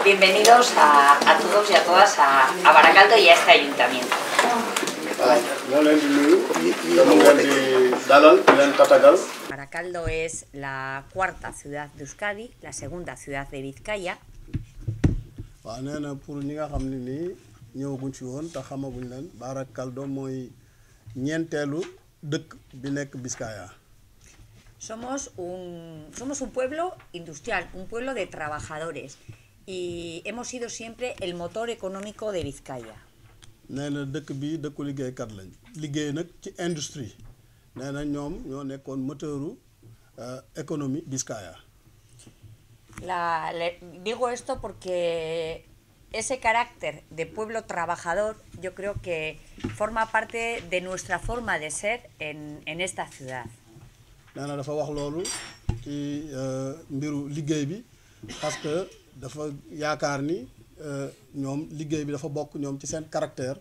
Bienvenidos a todos y a todas a Baracaldo y a este ayuntamiento. Baracaldo es la cuarta ciudad de Euskadi, la segunda ciudad de Vizcaya. Somos un pueblo industrial, un pueblo de trabajadores. Y hemos sido siempre el motor económico de Vizcaya. Digo esto porque ese carácter de pueblo trabajador yo creo que forma parte de nuestra forma de ser en esta ciudad. Parce que dafa yaakaar ni ñoom liggéey bi dafa bokk ñoom ci seen caractère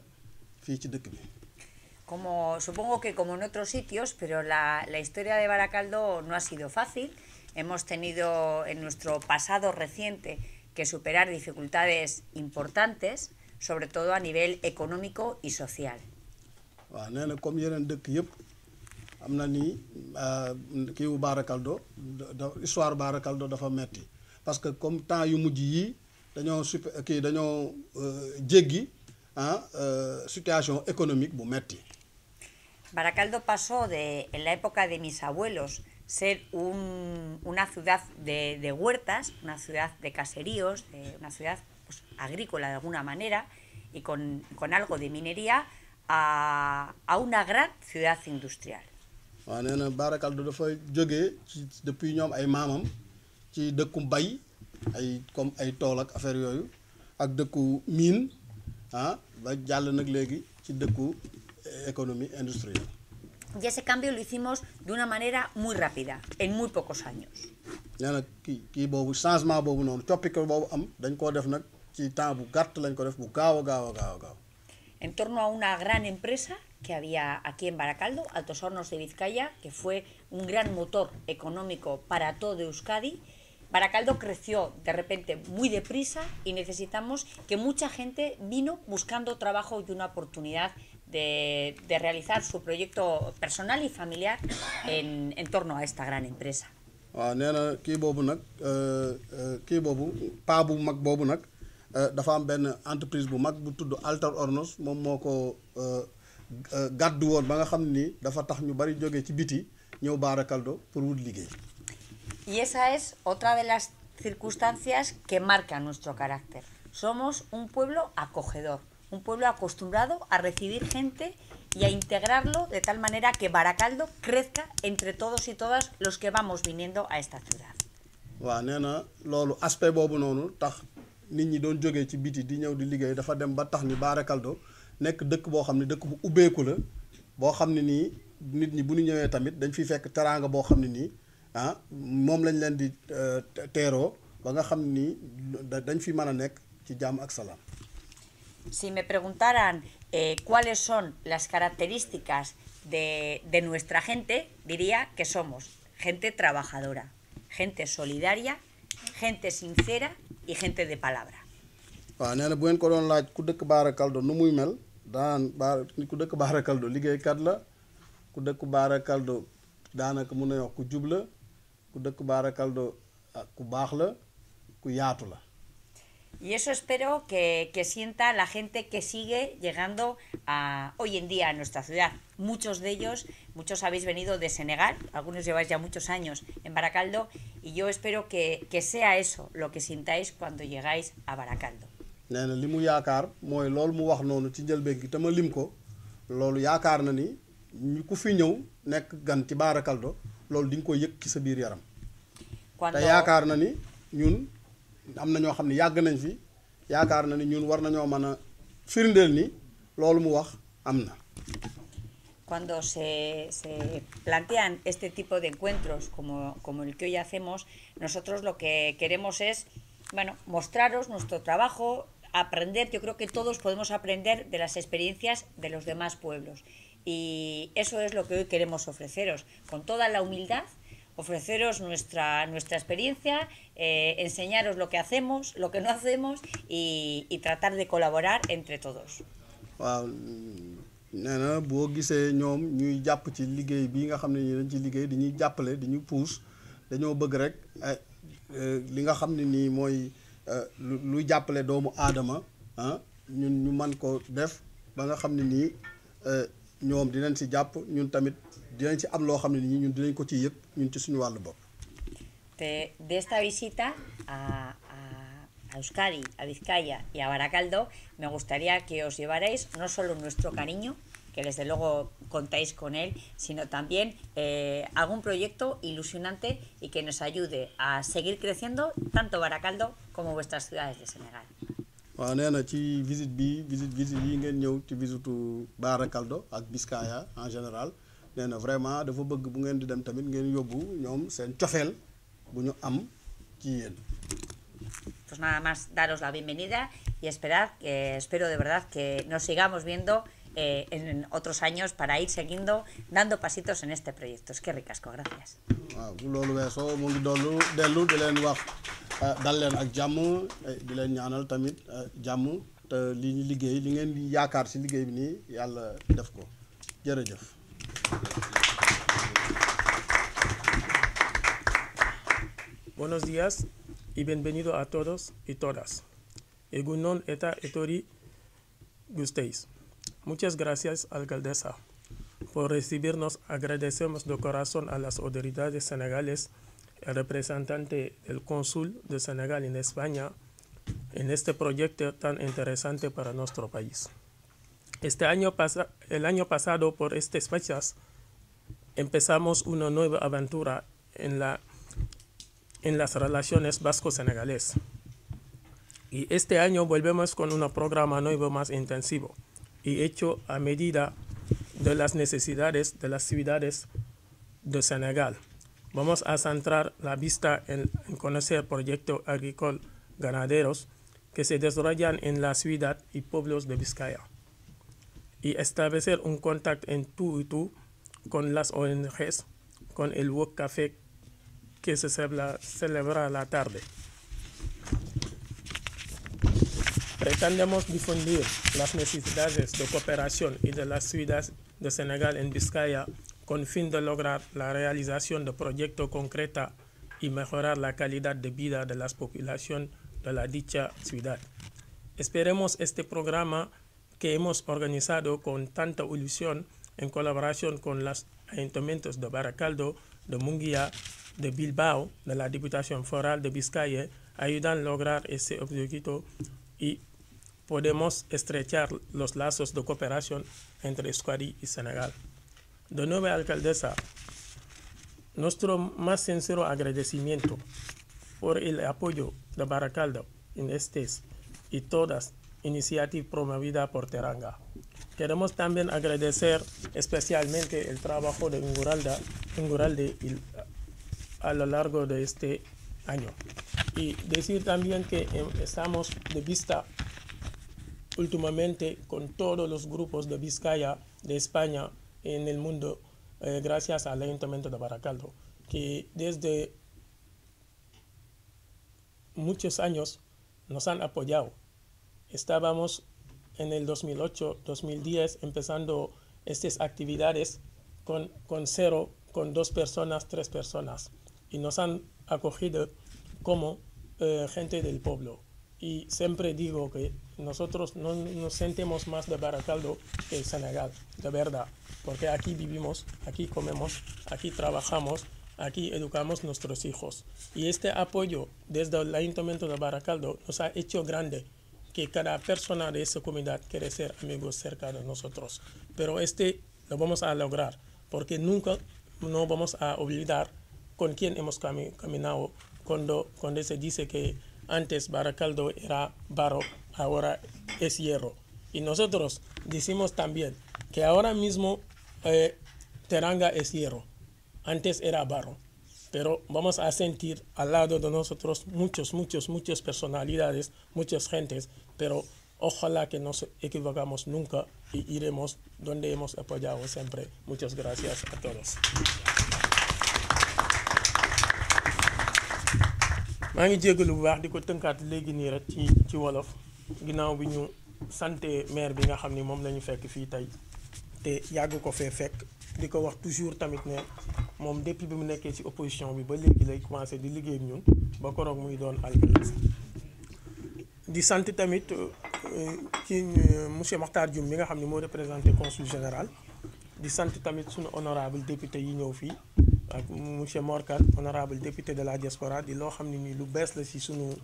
fii ci dëkk bi. Supongo que como en otros sitios, pero la historia de Baracaldo no ha sido fácil. Hemos tenido en nuestro pasado reciente que superar dificultades importantes, sobre todo a nivel económico y social. waaw nee na comme yeneen dëkk yëpp am na ni kiiwu Baracaldo histoire Baracaldo dafa metti. Parce que comme temps yu mujj yi dañoo jéggi situation économique bu metti. Baracaldo pasó en la época de mis abuelos ser una ciudad de huertas, una ciudad de caseríos, una ciudad pues, agrícola de alguna manera y con algo de minería a una gran ciudad industrial. waaw nee na Baracaldo dafa jógee depuis ñoom ay maamam ci dëkku mbay comme ay tool ak affaire yooyu ak dëkku mine ba jàll nag léegi ci dëkku économie industrielle. Y ese cambio lo hicimos de una manera muy rápida, en muy pocos años. nee na kii boobu changement boobu noonu coppite boobu am dañ koo def nag ci temps bu gàtt lañ ko def bu gaaw a gaaw. En torno a una gran empresa que había aquí en Baracaldo, Altos Hornos de Vizcaya, que fue un gran motor económico para todo Euskadi. Baracaldo creció de repente muy deprisa y necesitamos que mucha gente vino buscando trabajo y una oportunidad de realizar su proyecto personal y familiar en torno a esta gran empresa. waaw nee na kii boobu paa bu mag boobu nag dafa am benn entreprise bu mag bu tudd Altos Hornos moom moo ko gàddu woon ba nga xam ni dafa tax ñu bari jógee ci biti ñëw Baracaldo pour wut liggéey. Y esa es otra de las circunstancias que marcan nuestro carácter. Somos un pueblo acogedor, un pueblo acostumbrado a recibir gente y a integrarlo de tal manera que Baracaldo crezca entre todos y todas los que vamos viniendo a esta ciudad. waaw nee na loolu aspect boobu noonu tax nit ñi doon jógee ci biti di ñëw di liggéey dafa dem ba tax ni Baracaldo nekk dëkk boo xam ne dëkk bu ubbeeku la boo xam ne nii nit ñi bu ñu ñëwee tamit dañ fiy fekk teraanga boo xam ne nii moom lañ leen di teeroo ba nga xam ni dañ fi mën a nekk ci jàmm ak salaam. Si me preguntaran cuáles son las características de nuestra gente, diría que somos gente trabajadora, gente solidaria, gente sincera y gente de palabra. waaw nee na bu ngeen ko doon laaj ku dëkk Baracaldo nu muy mel ku dëkk Baracaldo liggéeykat la ku dëkk Baracaldo daanaka mun na wax ku jub la ku dëkk Baracaldo ku baax la ku yaatu la. Y eso espero que sienta la gente que sigue llegando hoy en día a nuestra ciudad. Muchos habéis venido de Senegal, algunos lleváis ya muchos años en Baracaldo, y yo espero que sea eso lo que sintáis cuando llegáis a Baracaldo. nee na li mu yaakaar mooy loolu mu wax noonu ci njëlbéen gi te ma lim ko loolu yaakaar na ni ñu ku fi ñëw nekk gan ci Baracaldo loolu di nga ko yëg ci sa biir yaram. te yaakaar na ni ñun am na ñoo xam ne yàgg nañ fi yaakaar na ni ñun war nañoo mën a firndeel ni loolu mu wax am na. cuando se plantean este tipo de encuentros como el que hoy hacemos, nosotros lo que queremos es, bueno, mostraros nuestro trabajo, aprender. Yo creo que todos podemos aprender de las experiencias de los demás pueblos. Y eso es lo que hoy queremos ofreceros, con toda la humildad, ofreceros nuestra experiencia, enseñaros lo que hacemos, lo que no hacemos y tratar de colaborar entre todos. waaw nee na boo gisee ñoom ñuy jàpp ci liggéey bii nga xam ne dañ ci liggéey di ñuy jàppale di ñu puus dañoo bëgg rek li nga xam ne nii mooy luy jàppale doomu aadama ñun ñu man ko def ba nga xam ne nii ñoom dinañ si jàpp ñun tamit dinañ ci am loo xam ne nii ñun dinañ ko ci yëg ñun ci suñu wàllu bopp. De esta visita a Euskadi, a Vizcaya y a Baracaldo, me gustaría que os llevarais no solo nuestro cariño, que desde luego contáis con él, sino también algún proyecto ilusionante y que nos ayude a seguir creciendo tanto Baracaldo como vuestras ciudades de Senegal. waaw nee na ci visite yi ngeen ñëw ci visitu Baracaldo ak Vizcaya en général nee na vraiment dafa bëgg bu ngeen di dem tamit ngeen yóbbu ñoom seen cofeel bu ñu am ci yéen. Pues nada más daros la bienvenida y espero de verdad que nos sigamos viendo en otros años para ir siguiendo dando pasitos en este proyecto. Es que ricasco, gracias. waaw bu loolu weesoo mu ngi dellu di leen wax dal leen ak jàmm di leen ñaanal tamit jàmm te li ñu liggéey li ngeen di yaakaar si liggéey bi nii yàlla def ko jërëjëf. Buenos días y bienvenido a todos y todas. Egunon eta etori gustéis. Muchas gracias, alcaldesa, por recibirnos. Agradecemos de corazón a las autoridades senegales, el representante del cónsul de Senegal en España, en este proyecto tan interesante para nuestro país. El año pasado, por estas fechas, empezamos una nueva aventura en las relaciones vasco-senegalesas. Y este año volvemos con un programa nuevo más intensivo y hecho a medida de las necesidades de las ciudades de Senegal. Vamos a centrar la vista en conocer proyectos agrícolas ganaderos que se desarrollan en la ciudad y pueblos de Vizcaya y establecer un contacto en tú y tú con las ONGs, con el Work Café que se celebra la tarde. Pretendemos difundir las necesidades de cooperación y de las ciudades de Senegal en Vizcaya con fin de lograr la realización de proyectos concretos y mejorar la calidad de vida de la población de la dicha ciudad. Esperemos este programa que hemos organizado con tanta ilusión en colaboración con los ayuntamientos de Baracaldo, de Munguía, de Bilbao, de la Diputación Foral de Vizcaya, ayudan a lograr ese objetivo y podemos estrechar los lazos de cooperación entre Euskadi y Senegal. De nuevo, alcaldesa, nuestro más sincero agradecimiento por el apoyo de Baracaldo en estas y todas iniciativas promovidas por Teranga. Queremos también agradecer especialmente el trabajo de Inguralde a lo largo de este año. Y decir también que estamos de vista últimamente con todos los grupos de Vizcaya, de España, en el mundo, gracias al Ayuntamiento de Baracaldo, que desde muchos años nos han apoyado. Estábamos en el 2008, 2010 empezando estas actividades con 2 personas, 3 personas, y nos han acogido como gente del pueblo. Y siempre digo que nosotros no nos sentimos más de Baracaldo que el Senegal, de verdad, porque aquí vivimos, aquí comemos, aquí trabajamos, aquí educamos nuestros hijos. Y este apoyo desde el Ayuntamiento de Baracaldo nos ha hecho grande, que cada persona de esa comunidad quiere ser amigos cerca de nosotros. Pero lo vamos a lograr, porque nunca no vamos a olvidar con quién hemos caminado cuando se dice que antes Baracaldo era barro, ahora es hierro. Y nosotros decimos también que ahora mismo Teranga es hierro, antes era barro, pero vamos a sentir al lado de nosotros muchas personalidades, muchas gentes, pero ojalá que no nos equivocamos nunca y iremos donde hemos apoyado siempre. Muchas gracias a todos. maa ngi jégalu bu baax di ko tënkaat léegi nii rek ci wolof ginnaaw bi ñu santé maire bi nga xam ni moom la ñu fekk fii tey te yàgg ko fee fekk di ko wax toujours tamit ne moom depuis bi mu nekkee ci opposition bi ba léegi lay commencé di liggéey ak ñun ba koroog muy doon alcalde di sant tamit ci monsieur Makhtar Dioum mi nga xam ne moo représenté consul général di sant tamit suñu honorable député yi ñëw fii ak monsieur Morkan honorable député de la diaspora di loo xam ne nii lu bees la ci sunu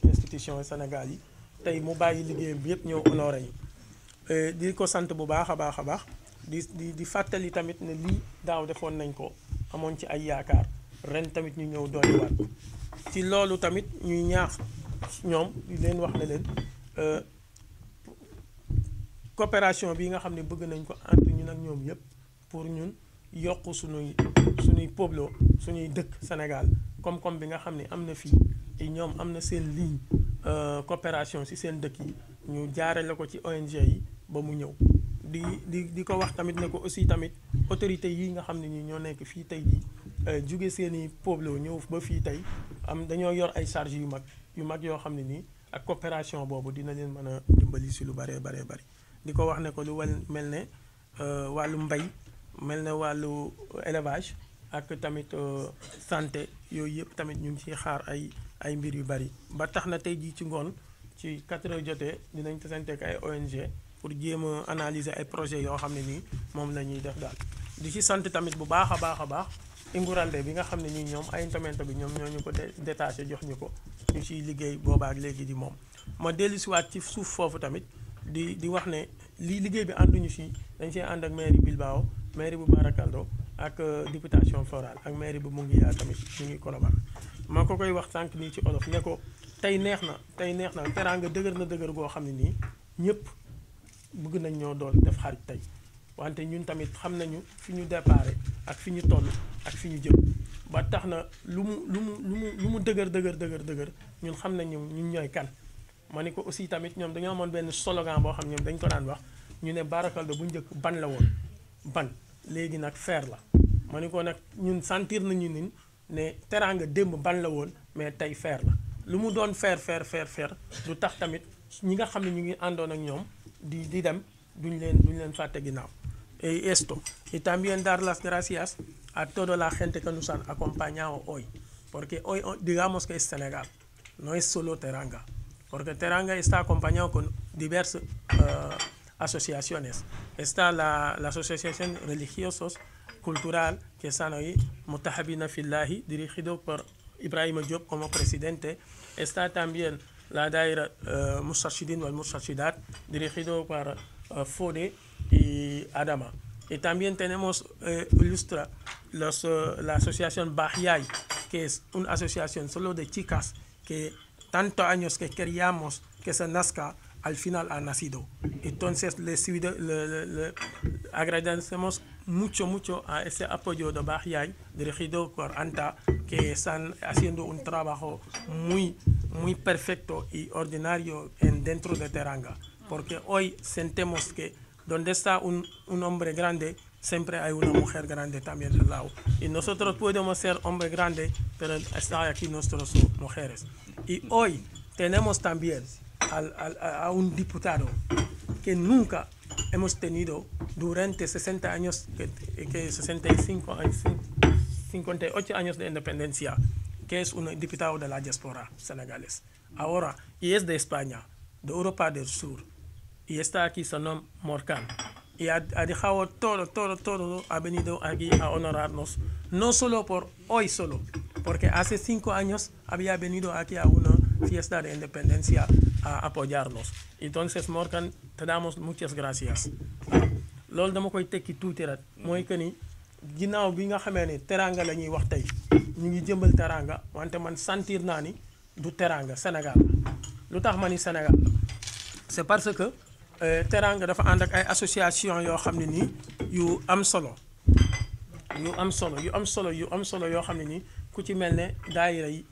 institution Sénégal yi tey mu bàyyi liggéeyam bi yëpp ñëw honoré yi di ko sant bu baax a baax di fàttali tamit ne lii daaw defoon nañ ko amoon ci ay yaakaar ren tamit ñu ñëw dolliwaat ci loolu tamit ñuy ñaax ñoom di leen wax ne leen coopération bi nga xam ne bëgg nañ ko entre ñun ak ñoom yëpp pour ñun yokk suñuy pueblo suñuy dëkk Sénégal koom-koom bi nga xam ne am na fii te ñoom am na seen ligne coopération ci seen dëkk yi ñu jaarale ko ci ONG yi ba mu ñëw di ko wax tamit ne ko aussi tamit autorités yi nga xam ne ñi ñoo nekk fii tey jii jóge seeni pueblo ñëw ba fii tey dañoo yor ay charges yu mag yoo xam ne nii ak coopération boobu dina leen mën a dimbali ci lu bari di ko wax ne ko lu mel ne wàllu mbay mel ne wàllu élevage ak tamit santé yooyu yëpp tamit ñu ngi ciy xaar ay mbir yu bari ba tax na tey jii ci ngoon ci 4 heures jotee dinañ tasanteek ay ONG pour jéem a analyser ay projets yoo xam ne nii moom la ñuy def daal di ci sant tamit bu baax a baax Ingurande bi nga xam ne nii ñoom ayuntamiento bi ñoom ñoo ñu ko détaché jox ñu ko ñu ciy liggéey boobaak léegi di moom ma dellusiwaat ci suuf foofu tamit di wax ne liggéey bi ànduñu ci dañ see ànd ak mairie Bilbao mairie bu Barakaldo ak députation Foral ak mairie bu Mungiya tamit ñu ngi collaborer ma ko koy wax sànq nii ci olof ne ko tey neex na teraanga dëgër na dëgër goo xam ne nii ñëpp bëgg nañ ñoo doon def xarit tey wante ñun tamit xam nañu fi ñu déparé ak fi ñu toll ak fi ñu jëm ba tax na lu mu dëgër ñun xam nañu ñun ñooy kan ma ni ko aussi tamit ñoom dañoo amoon benn slogan boo xam ne ñoom dañ ko daan wax ñu ne Barakaldo bu njëkk ban la woon ban léegi nag fer la ma ni ko nag ñun sentir nañu ni ne teraanga démb ban la woon mais tey fer la lu mu doon fer du tax tamit ñi nga xam ne ñu ngi àndoon ak ñoom di dem duñ leen fàtte ginnaaw. Y también dar las gracias a toda la gente que nos han acompañado hoy, porque hoy digamos que es Senegal, no es solo Teranga, porque Teranga está acompañado con diversas asociaciones. Está la asociación religiosos cultural que están ahí, Mutahabina Fillahi, dirigido por Ibrahim Diop como presidente. Está también la Daira Mustarshidin wal Mustarshidat, dirigido por Fode y Adama. Y también tenemos la asociación Bahyay, que es una asociación solo de chicas que tantos años que queríamos que se nazca, al final ha nacido. Entonces le agradecemos mucho a ese apoyo de Bahyay, dirigido por Anta, que están haciendo un trabajo muy perfecto y ordinario dentro de Teranga. Porque hoy sentimos que donde está un hombre grande, siempre hay una mujer grande también al lado. Y nosotros podemos ser hombres grandes, pero están aquí nuestras mujeres. Y hoy tenemos también a un diputado que nunca hemos tenido durante 60 años, 58 años de independencia, que es un diputado de la diáspora senegalés. Ahora, y es de España, de Europa del Sur. Y está aquí su nombre Morkan. Y ha dejado todo, ha venido aquí a honorarnos. No solo por hoy solo, porque hace 5 años había venido aquí a una fiesta de independencia a apoyarnos. Entonces, Morkan, te damos muchas gracias. Loolu dama koy tekki tuuti rek mooy que ni ginnaaw bi nga xamee ne teranga la ñuy wax tey ñu ngi jëmbal teranga wante man sentir naa ni du teranga Sénégal lu tax ma ni Sénégal c'est parce que teranga dafa ànd ak ay association yoo xam ne nii yu am solo yoo xam ne nii ku ci mel ne daayira yi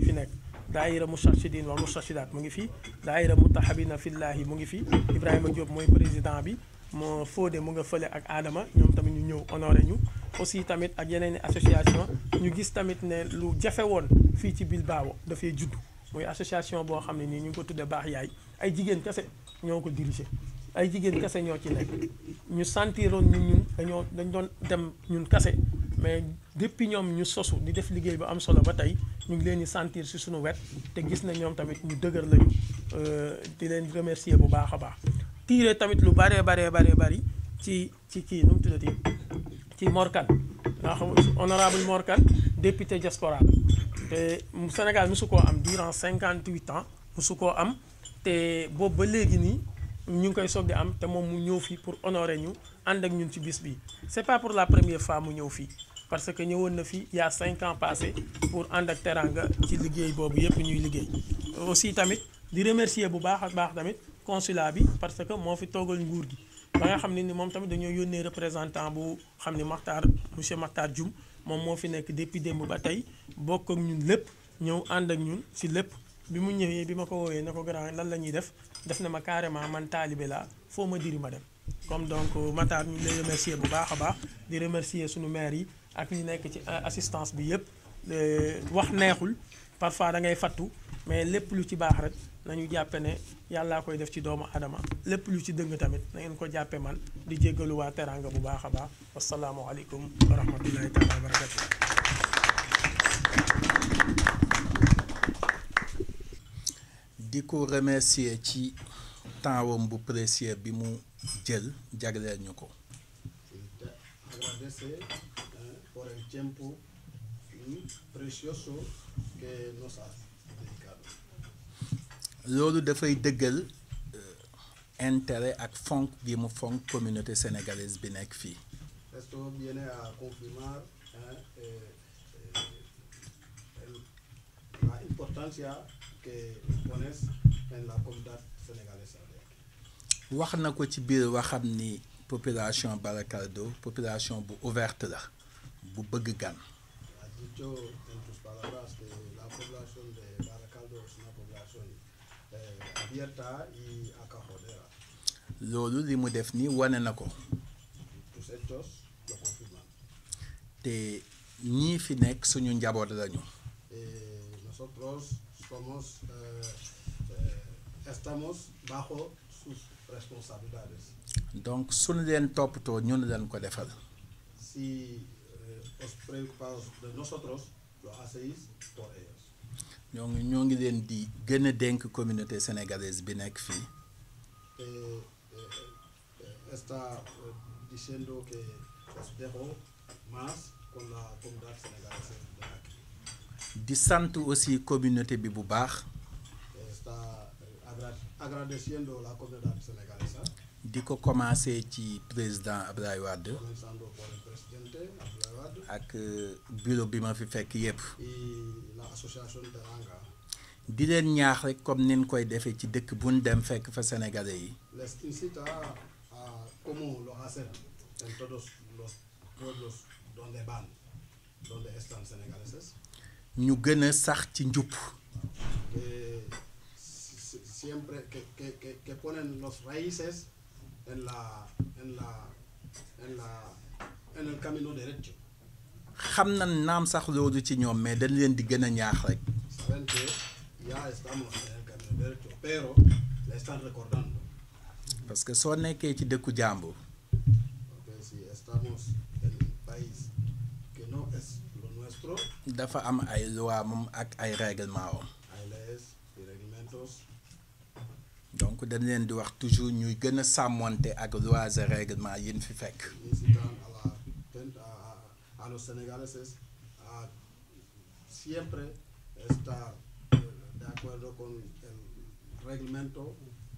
fi nekk daayira Moustarchidine wa Moustarchidaat mu ngi fi daayira Mutahabina Fillahi mu ngi fi Ibrahima Diop mooy président bi moo Fodé mu nga fële ak Adama ñoom tamit ñu ñëw honoré ñu aussi tamit ak yeneen i association ñu gis tamit ne lu jafe woon fii ci Bilbao dafay judd mooy association boo xam ne nii ñu ngi ko tuddee Baax Yaay ay jigéen kese ñoo ko dirigé ay jigéen kese ñoo ci nekk ñu sentiroon ñun dañ doon dem ñun kese mais depuis ñoom ñu sosu di def liggéey bu am solo ba tey ñu ngi leen di sentir si suñu wet te gis na ñoom tamit ñu dëgër lañu di leen remercier bu baax a baax tiire tamit lu bari ci kii nu mu tuddati ci Morkan nga xam honorable Morkan député diaspora te Sénégal mosu koo am durant 58 ans mosu koo am te boobu ba léegi nii ñu ngi koy soog di am te moom mu ñëw fii pour honorer ñu ànd ak ñun ci bis bi c'est pas pour la première fois mu ñëw fii parce que ñëwoon na fi il y a 5 ans passé pour ànd ak Teranga ci liggéey boobu yëpp ñuy liggéey aussi tamit di remercier bu baax ak baax tamit consulat bi parce que moo fi toogal nguur gi ba nga xam ne ni moom tamit dañoo yónnee représentant bu xam ne monsieur Makhtar Dioum moom moo fi nekk depuis démb ba tey bokk ak ñun lépp ñëw ànd ak ñun si lépp bi mu ñëwee bi ma ko woowee ne ko grand lan la ñuy def na ma carrément man taalibe laa foo ma diri ma dem comme donc Makhtar ñu lay remercier bu baax a baax di remercier suñu maire yi ak ñi nekk ci assistance bi yëpp wax neexul parfois da ngay fattu mais lépp lu ci baax rek nañu jàppe ne yàllaa koy def ci doomu adama lépp lu ci dëng tamit na ngeen ko jàppe man di jéggalu waa Teranga bu baax a baax wasalaamualeykum wa rahmatullahi taala wa barakatu di ko remercier ci tempsam bu précieux bi mu jël jagleel ñu ko por el tiempo precioso que nos ha dedicado. loolu dafay dëggal intérêt ak fonk gi mu fonk communauté sénégalaise bi nekk fii. Esto viene a confirmar la importancia que pones en la comunidad sénégalaise. wax na ko ci biir waxam ni population Barakaldo population bu ouverte la bu bëgg gan. Ha dicho en tus palabras que la población de Barakaldo es una población abierta y acogedora. loolu li mu def ni wane na ko. Tus hechos lo confirman. te ñii fi nekk suñu njaboot lañu. Nosotros estamos bajo sus responsabilidades. donc suñu leen toppatoo ñun leen ko defal. Si os preocupados de nosotros lo hacéis por ellos. ñoo ngi leen di gën a dénk communauté sénégalaise bi nekk fii. Está diciendo que os dejo más con la comunidad sénégalaise de aquí. di sant aussi communauté bi bu baax. Está agradeciendo la comunidad sénégalaise. di ko commencé ci président Abdoulaye Wade. Comenzando por el presidente Abdoulaye Wade. ak bureau bi ma fi fekk yépp. Y la asociación Teranga. di leen ñaax rek comme nin koy defee ci dëkk bu ñu dem fekk fa sénégalais yi. Les incita a como lo hacen en todos los pueblos donde van, donde están senegaleses. ñu gën a sax ci njub. Que siempre que ponen los raíces en el camino derecho. xam na naam sax loolu ci ñoom mais dañ leen di gën a ñaax rek. Saben que ya estamos en el camino derecho, pero le están recordando. parce que soo nekkee ci dëkku jàmbur. Porque si estamos en un país que no es lo nuestro. dafa am ay loi moom ak ay règlement am. Hay leyes y reglamentos. donc dañ leen di wax toujours ñuy gën a sàmmonte ak lois et règlements yi ñu fi fekk. Incitan a los senegaleses a siempre estar de acuerdo con el reglamento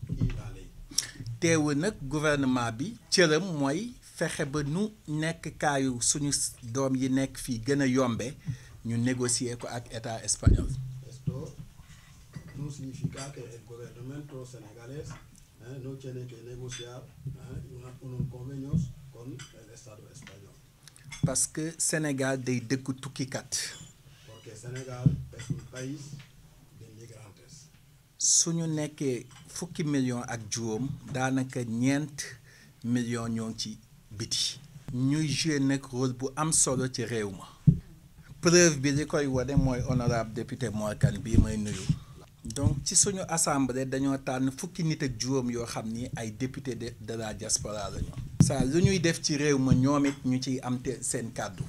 y la ley. teewu nag gouvernement bi cëram mooy fexe ba nu nekk kaayu suñu doom yi nekk fii gën a yombe ñu négocier ko ak état espagnol. Esto no significa que el gobierno senegalés no tiene que negociar unos convenios con el Estado español. parce que Sénégal day dëkku tukkikat. Porque Sénégal es un país de migrantes. suñu nekkee fukki million ak juróom daanaka 4 millions ñoo ngi ci biti. ñuy jouer nag rôle bu am solo ci réew ma. preuve bi li koy wane mooy honorable député Mor Kane bii may nuyu. donc ci suñu assemblée dañoo tànn fukki nit ak juróom yoo xam ni ay député de la diaspora la ñu. saa lu ñuy def ci réew ma ñoom it ñu ciy am te seen kàddu.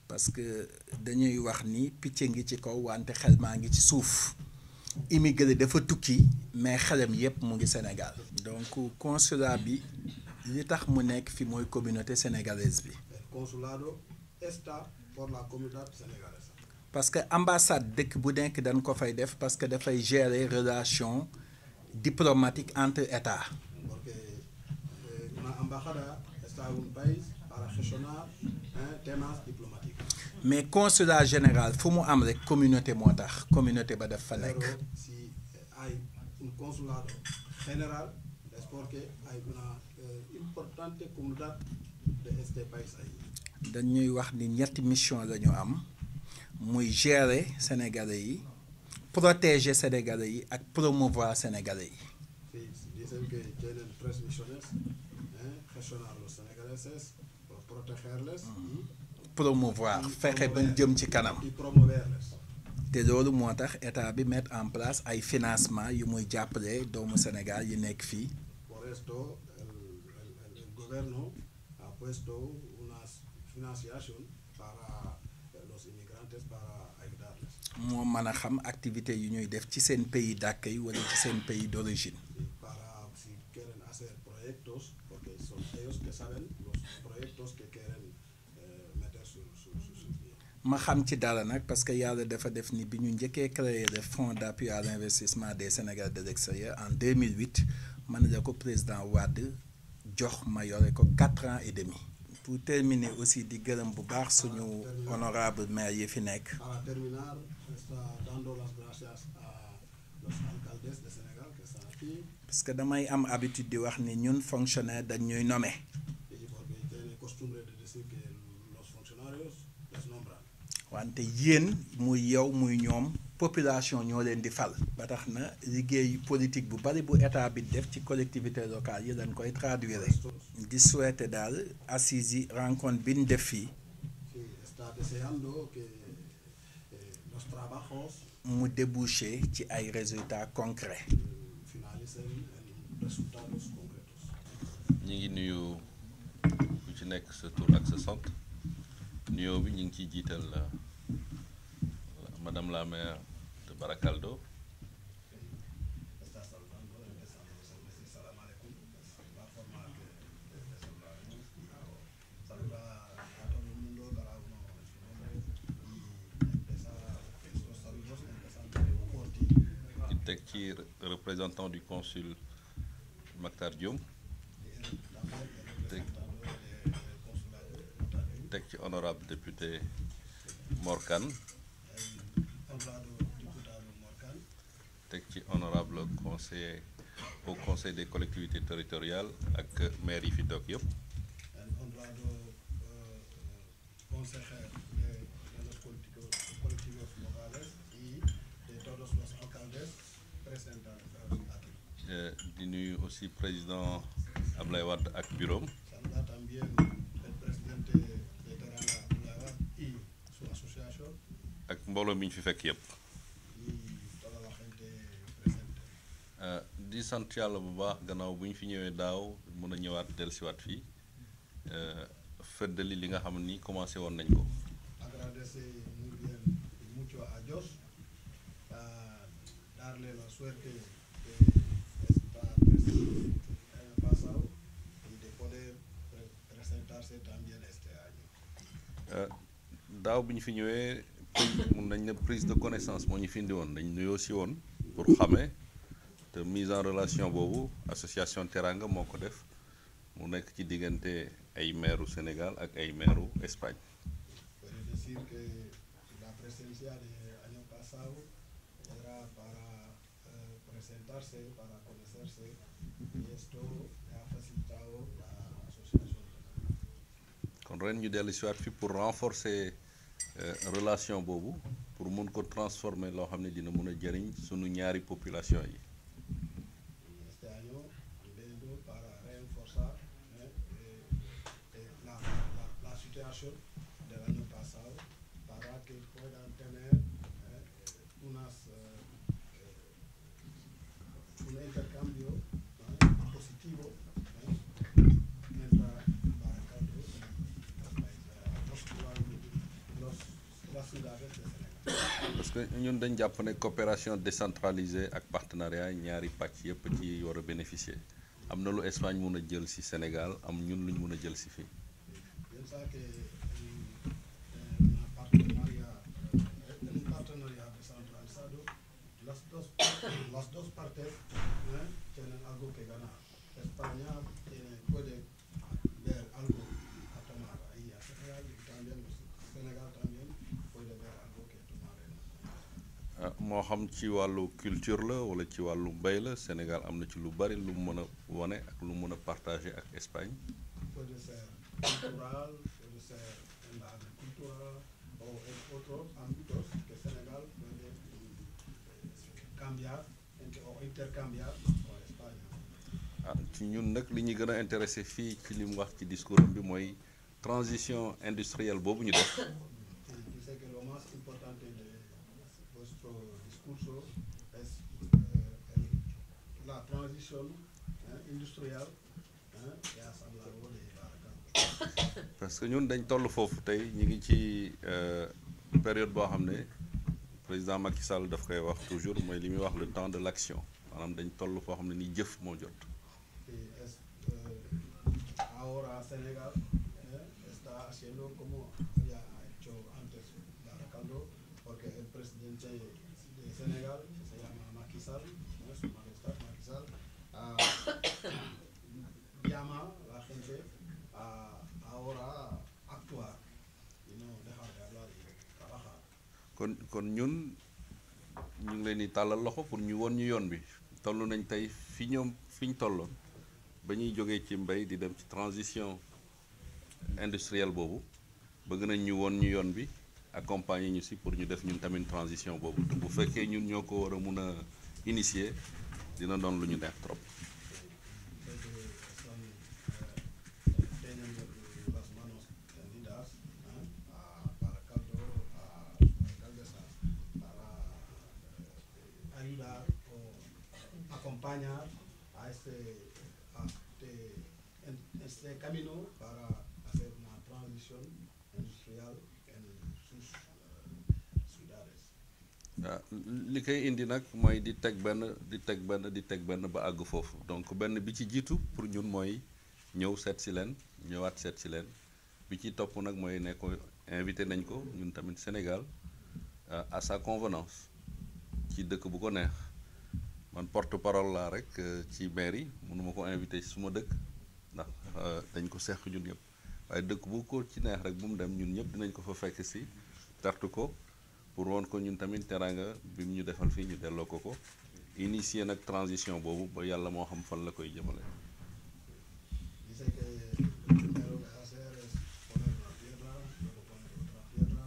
parce que dañuy wax ni picc ngi ci kaw wante xel maa ngi ci suuf. immigré dafa tukki mais xelam yépp mu ngi Sénégal. donc consulat bi li tax mu nekk fi mooy communauté sénégalaise bi. El consulado está por la comunidad sénégalaise. parce que ambassade dëkk bu nekk dañ ko fay def parce que dafay gérer relation diplomatique entre états. Porque una embajada está en un país para gestionar temas diplomáticos. mais consulat général fu mu am rek communauté moo tax communauté ba def fa nekk. Pero si hay un consulado general es porque hay una importante comunidad de este país ahí. dañuy wax ni ñetti mission la ñu am muy gérer sénégalais yi protéger sénégalais yi ak promouvoir sénégalais yi. Sí, dicen que tienen 3 misiones, gestionar los sénégaleses, protegerles promouvoir fexe ba jëm ci kanam. y promoverles. te loolu moo tax état bi mettre en place ay financement yu muy jàppale doomu Sénégal yi nekk fii. Por esto el gobierno ha puesto una financiación para los inmigrantes para ayudarles. moo mën a xam activité yu ñuy def ci seen pays d'accueil wala ci seen pays d'origine. Y para si quieren hacer proyectos, porque son ellos que saben los proyectos que quieren meter sur pied. ma xam ci dara nag parce que yàlla dafa def ni bi ñu njëkkee créer le fonds d'appui à l'investissement des Sénégalais de l'extérieur en 2008 man la ko président Wade jox ma yore ko 4 ans et demi. pour terminer aussi di gërëm bu baax suñu honorable maire yi fi nekk. Para terminar, está dando las gracias a los alcaldes de Sénégal que están aquí. parce que damay am habitude di wax ni ñun fonctionnaire dañ ñuy nommer. Y porque tiene costumbre de decir que los funcionarios les nombran. wante yéen muy yow muy ñoom population ñoo leen di fal. ba tax na liggéey politique bu bari bu état bi def ci collectivité locale yi dañ koy traduire. di souhaiter daal assises yi rencontre bi ñu def fii. Sí, está deseando que los trabajos mu déboucher ci ay résultats concrets. finalicen en resultados concretos. ñi ngi nuyu ku ci nekk sa tur ak sa sant nuyoo bi ñu ngi ciy jiital madame la maire de Barakaldo. di teg ci représentant du consul Mactar Diom. teg ci honorable député Mor Kane. teg ci honorable conseiller au conseil des collectivités territoriales ak maire yi fi toog yëpp. di nuyu aussi président Ablaye Wade ak bureau ak mbooloo mi ñu fi fekk yëpp. di sant yàlla bu baax gannaaw bu ñu fi ñëwee daaw mën a ñëwaat dellusiwaat fii feddali li nga xam ni commencé woon nañ ko. daaw bi ñu fi ñëwee mun nañ ne prise de connaissance moo ñu fi indi woon dañ nuyoo si woon pour xamee te mise en relation boobu association Teranga moo ko def mu nekk ci diggante ay maire Sénégal ak ay maire Espagne. kon ren ñu dellu si waat fi pour renforcer relation boobu pour mun ko transformer loo xam ne dina mun a jëriñ sunu ñaari population yi. Este año han venido para reforzar la situación del año pasado para que puedan tener un intercambio positivo entre Baracaldo y las ciudades de Senegal. Parce que ñun dañ jàpp ne coopération décentralisée ak partenariat ñaari pàcc yëpp ci war a bénéficier am na lu Espagne mun a jël ci Sénégal am ñun luñ mun a jël ci fii. Piensa que en un partenariat descentralizado las dos partes tienen algo que ganar. España puede ver algo a tomar ahí a Senegal y también Senegal también puede ver algo que tomar en moo xam ci wàllu culture la wala ci wàllu mbay la Sénégal am na ci lu bari lu mu mën a wane ak lu mu mën a partager ak Espagne. Puede ser cultural, puede ser en la agricultura o en otros ámbitos que Senegal puede cambiar o intercambiar con España. ci ñun nag li ñu gën a intéressé fii ci li mu wax ci discours bi mooy transition industrielle boobu ñu def. Dice que lo más importante de vuestro discurso es la transición industrial que has hablado de Baracaldo. Parce que ñun dañ toll foofu tey ñu ngi ci période boo xam ne président Macky Sall daf koy wax toujours mooy li muy wax le temps de l'action maanaam dañ toll foo xam ne ni jëf moo jot. Ahora Senegal está haciendo como ya ha hecho antes Baracaldo, porque el presidente de Senegal, que se llama Macky Sall, Su Majestad Macky Sall, llama a la gente a ahora actuar y no dejar de hablar y trabajar. kon ñun ñu ngi leen di tàllal loxo pour ñu won ñu yoon bi toll nañ tey fi ñu tolloon ba ñuy jógee ci mbay di dem ci transition industrielle boobu bëgg nañ ñu won ñu yoon bi accompagner ñu si pour ñu def ñun tamit transition boobu bu fekkee ñun ñoo ko war a mun a initier dina doon lu ñu neex trop. Ayudar o acompañar a este camino para hacer una transición industrial en sus ciudades. li koy indi nag mooy di teg benn ba àgg foofu donc benn bi ci jiitu pour ñun mooy ñëw seet si leen ñëwaat seet si leen bi ci topp nag mooy ne ko invité nañ ko ñun tamit Sénégal à sa convenance ci dëkk bu ko neex man porte parole laa rek ci maire yi mënuma ko invité ci suma dëkk ndax dañ ko seq ñun ñëpp waaye dëkk bu ko ci neex rek bu mu dem ñun ñëpp dinañ ko fa fekk si tertu ko pour woon ko ñun tamit teraanga bi mu ñu defal fii ñu delloo ko initier nag transition boobu ba yàlla moo xam fan la koy jëmale. Dice que lo primero que hacer es poner una tierra, luego poner otra tierra.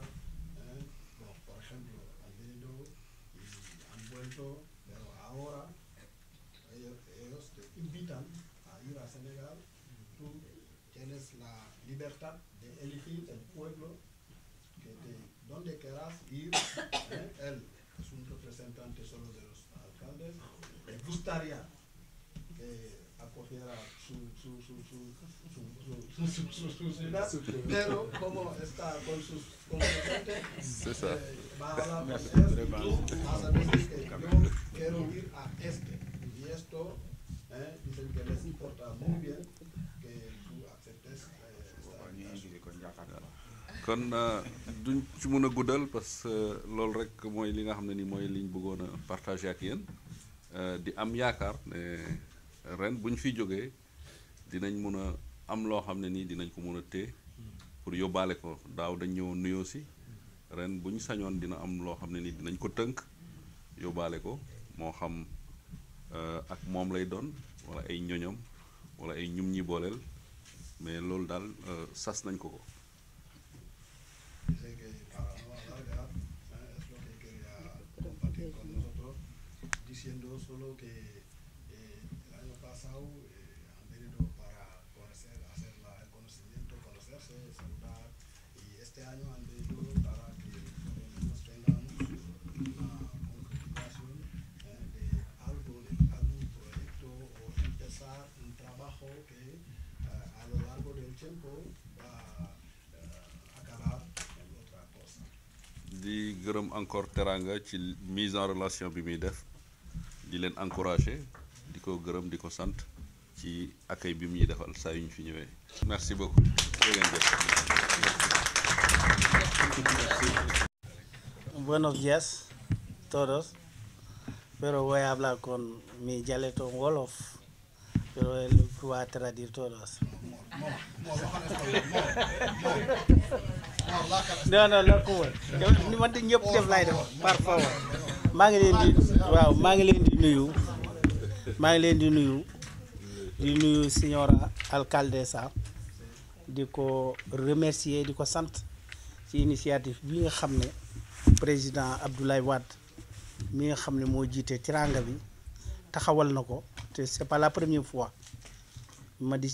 Por ejemplo, han venido y han vuelto, pero ahora ellos te invitan a ir a Senegal. Tú tienes la libertad de elegir el pueblo donde quieras ir. Él es un representante solo de los alcaldes. Le gustaría que acogiera su ciudad, pero como está con sus gente, va a hablar con él, tú vas a decir que yo quiero ir a este. Y esto dicen que les importa muy bien que tú aceptes esta. kon duñ ci mën a guddal parce que loolu rek mooy li nga xam ne ni mooy liñ bëggoon a partager ak yéen di am yaakaar ne ren bu ñu fiy jógee dinañ mun a am loo xam ne nii dinañ ko mun a téye pour yóbbaale ko daaw dañ ñëwoon nuyoo si ren bu ñu sañoon dina am loo xam ne nii dinañ ko tënk yóbbaale ko moo xam ak moom lay doon wala ay ñoñom wala ay ñum ñi booleel mais loolu daal sas nañ ko. di gërëm encore Teranga ci mise en relation bi muy def di leen encourager di ko gërëm di ko sant ci accueil bi mu ñuy defal saa yu ñu fi ñëwee. merci beaucoup. Buenos días todos, pero voy a hablar con mi dialecto wolof, pero él va a traducir todos. non la ko woon ni man ñëpp def lay def par favor maa ngi leen di nuyu signora alcaldesa di ko remercier di ko sant ci initiative bi nga xam ne président Abdoulaye Wade mi nga xam ne moo jiite Teranga bi taxawal na ko te c'est pas la première fois ma di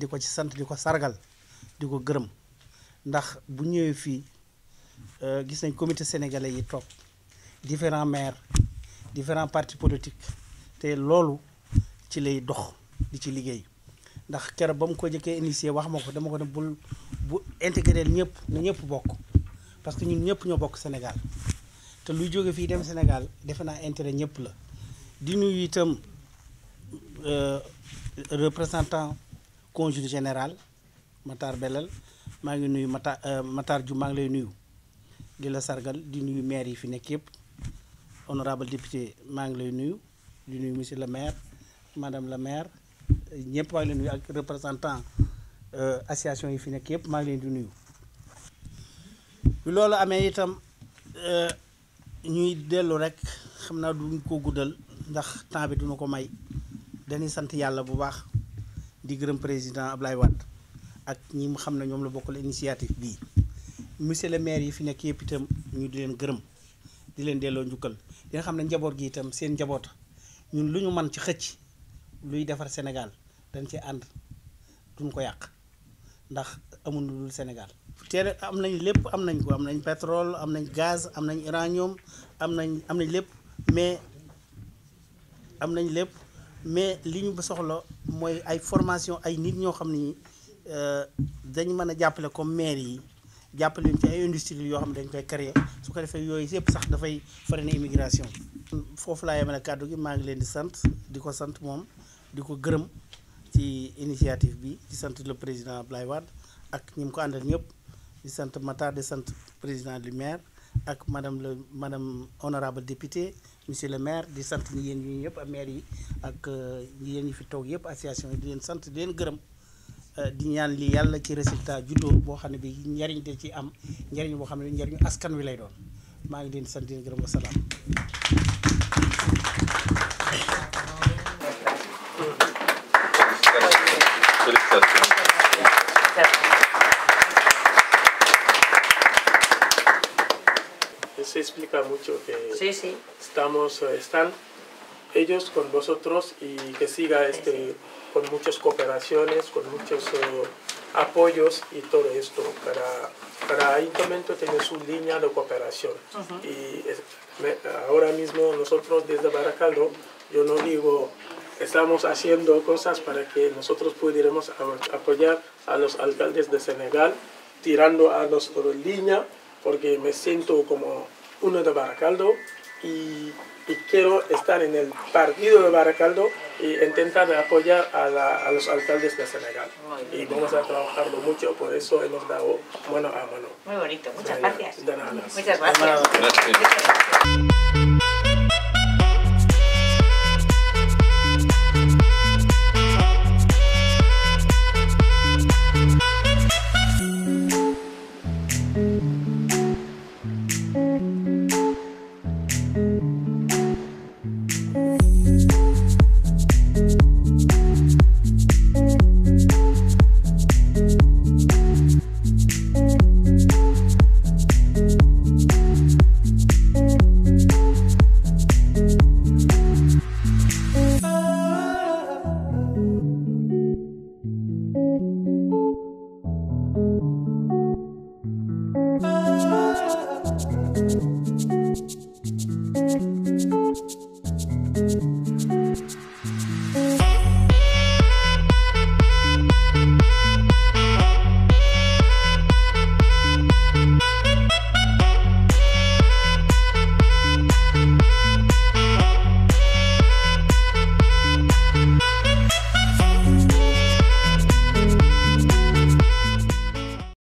ko ci sant di ko sargal di ko gërëm ndax bu ñëwee fii gis nañ comité sénégalais yi toog différents maires différents partis politiques te loolu ci lay dox di ci liggéey ndax keroog ba mu ko jëkkee initié wax ma ko dama ko ne bu intégré ñëpp na ñëpp bokk parce que ñun ñëpp ñoo bokk Sénégal te luy jóge fii dem Sénégal defe naa intérêt ñëpp la di nuyu itam représentant consul général Matar Belal maa ngi nuyu Matar Diouf maa ngi lay nuyu di la sargal di nuyu maire yi fi nekk yëpp honorable député maa ngi lay nuyu di nuyu monsieur le maire madame la maire ñëpp maa ngi lay nuyu ak représentant association yi fi nekk yëpp maa ngi leen di nuyu. loolu amee itam ñuy dellu rek xam naa duñ ko guddal ndax temps bi duñu ko may dañuy sant yàlla bu baax di gërëm président Ablaye Wade ak ñi mu xam ne ñoom la bokkal initiative bii monsieur le maire yi fi nekk yëpp itam ñu di leen gërëm di leen delloo njukkal di nga xam ne njaboot gi itam seen njaboot ñun lu ñu mën ci xëcc luy defar Sénégal dañ ci ànd duñ ko yàq ndax amul lu dul Sénégal. te am nañ lépp am nañ ko am nañ pétrole am nañ gaz am nañ uranium am nañ lépp mais li ñu soxla mooy ay formation ay nit ñoo xam ne dañ mën a jàppale comme maire yi jàppale leen ci ay industrie yoo xam ne dañ koy créer su ko defee yooyu yëpp sax dafay freiner immigration. foofu laa yemale kàddu gi maa ngi leen di sant di ko sant moom di ko gërëm ci initiative bi di sant le président Abdoulaye Wade ak ñi mu ko àndal ñëpp di sant Matar di sant président du maire ak madame honorable député monsieur le maire di sant ñi yéen ñi ñëpp ak maire yi ak ñi yéen ñi fi toog yëpp association yi di leen sant di leen gërëm di ñaan li yàlla ci résultat juddoo boo xam ne bi njariñ de ci am njariñ boo xam ne njariñu askan wi lay doon maa ngi leen di sant di leen gërëm wasalaam. Se explica mucho que Sí. están ellos con vosotros y que siga con muchas cooperaciones, con muchos apoyos y todo esto para Ayuntamiento tener su línea de cooperación. Y ahora mismo nosotros desde Baracaldo, yo no digo, estamos haciendo cosas para que nosotros pudiéramos apoyar a los alcaldes de Senegal, tirando a nuestra línea, porque me siento como uno de Baracaldo y quiero estar en el partido de Baracaldo e intentar apoyar a los alcaldes de Senegal. Y vamos a trabajarlo mucho, por eso hemos dado mano a mano. Muy bonito, muchas gracias. De nada. Muchas gracias.